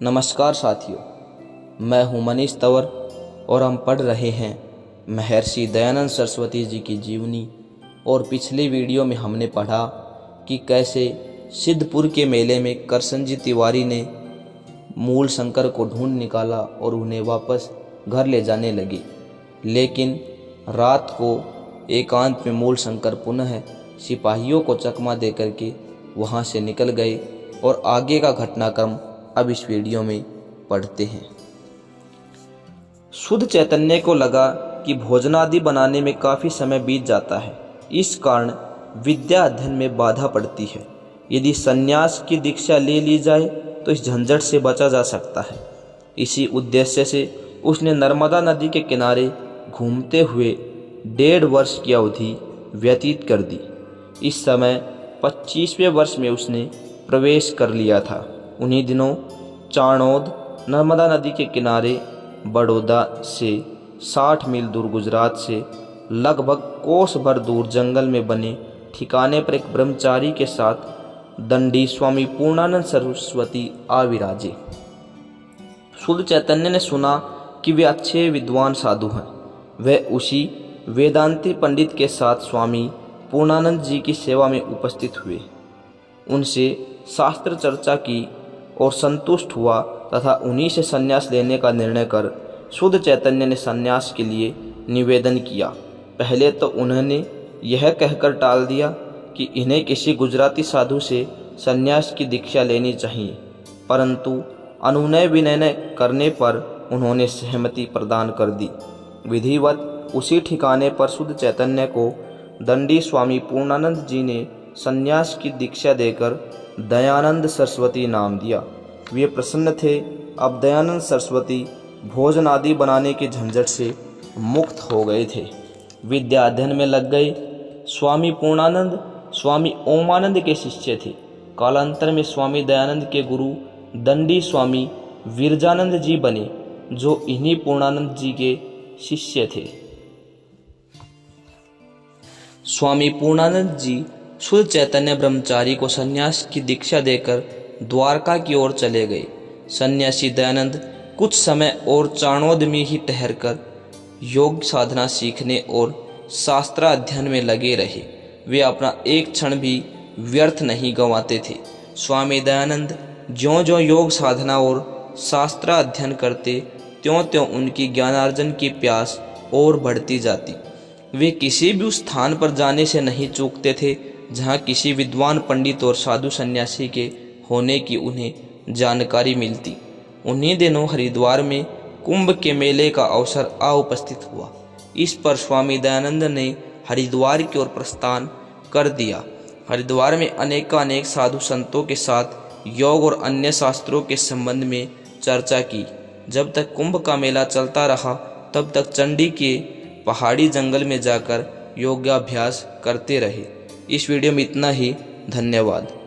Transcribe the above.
नमस्कार साथियों, मैं हूं मनीष तंवर और हम पढ़ रहे हैं महर्षि दयानंद सरस्वती जी की जीवनी। और पिछले वीडियो में हमने पढ़ा कि कैसे सिद्धपुर के मेले में करसनजी तिवारी ने मूल शंकर को ढूंढ निकाला और उन्हें वापस घर ले जाने लगे। लेकिन रात को एकांत में मूल शंकर पुनः सिपाहियों को चकमा दे करके वहाँ से निकल गए। और आगे का घटनाक्रम अब इस वीडियो में पढ़ते हैं। शुद्ध चैतन्य को लगा कि भोजनादि बनाने में काफ़ी समय बीत जाता है, इस कारण विद्या अध्ययन में बाधा पड़ती है। यदि संन्यास की दीक्षा ले ली जाए तो इस झंझट से बचा जा सकता है। इसी उद्देश्य से उसने नर्मदा नदी के किनारे घूमते हुए 1.5 वर्ष की अवधि व्यतीत कर दी। इस समय 25वें वर्ष में उसने प्रवेश कर लिया था। उन्हीं दिनों चाणोद नर्मदा नदी के किनारे बड़ौदा से 60 मील दूर गुजरात से लगभग कोस भर दूर जंगल में बने ठिकाने पर एक ब्रह्मचारी के साथ दंडी स्वामी पूर्णानंद सरस्वती आ विराजे। शुद्ध चैतन्य ने सुना कि वे अच्छे विद्वान साधु हैं। वह उसी वेदांती पंडित के साथ स्वामी पूर्णानंद जी की सेवा में उपस्थित हुए। उनसे शास्त्र चर्चा की और संतुष्ट हुआ तथा उन्हीं से संन्यास लेने का निर्णय कर शुद्ध चैतन्य ने संन्यास के लिए निवेदन किया। पहले तो उन्होंने यह कहकर टाल दिया कि इन्हें किसी गुजराती साधु से संन्यास की दीक्षा लेनी चाहिए, परंतु अनुनय विनय करने पर उन्होंने सहमति प्रदान कर दी। विधिवत उसी ठिकाने पर शुद्ध चैतन्य को दंडी स्वामी पूर्णानंद जी ने संन्यास की दीक्षा देकर दयानंद सरस्वती नाम दिया। वे प्रसन्न थे। अब दयानंद सरस्वती भोजन आदि बनाने के झंझट से मुक्त हो गए थे। विद्या अध्ययन में लग गए। स्वामी पूर्णानंद स्वामी ओमानंद के शिष्य थे। कालांतर में स्वामी दयानंद के गुरु दंडी स्वामी विरजानंद जी बने, जो इन्हीं पूर्णानंद जी के शिष्य थे। स्वामी पूर्णानंद जी शुद्ध चैतन्य ब्रह्मचारी को सन्यास की दीक्षा देकर द्वारका की ओर चले गए। सन्यासी दयानंद कुछ समय और चाणोद में ही ठहरकर योग साधना सीखने और शास्त्राध्ययन में लगे रहे। वे अपना एक क्षण भी व्यर्थ नहीं गंवाते थे। स्वामी दयानंद ज्यों-ज्यों योग साधना और शास्त्राध्ययन करते त्यों-त्यों उनकी ज्ञानार्जन की प्यास और बढ़ती जाती। वे किसी भी उस स्थान पर जाने से नहीं चूकते थे जहाँ किसी विद्वान पंडित और साधु सन्यासी के होने की उन्हें जानकारी मिलती। उन्हीं दिनों हरिद्वार में कुंभ के मेले का अवसर आ उपस्थित हुआ। इस पर स्वामी दयानंद ने हरिद्वार की ओर प्रस्थान कर दिया। हरिद्वार में अनेकानेक साधु संतों के साथ योग और अन्य शास्त्रों के संबंध में चर्चा की। जब तक कुंभ का मेला चलता रहा तब तक चंडी के पहाड़ी जंगल में जाकर योगाभ्यास करते रहे। इस वीडियो में इतना ही। धन्यवाद।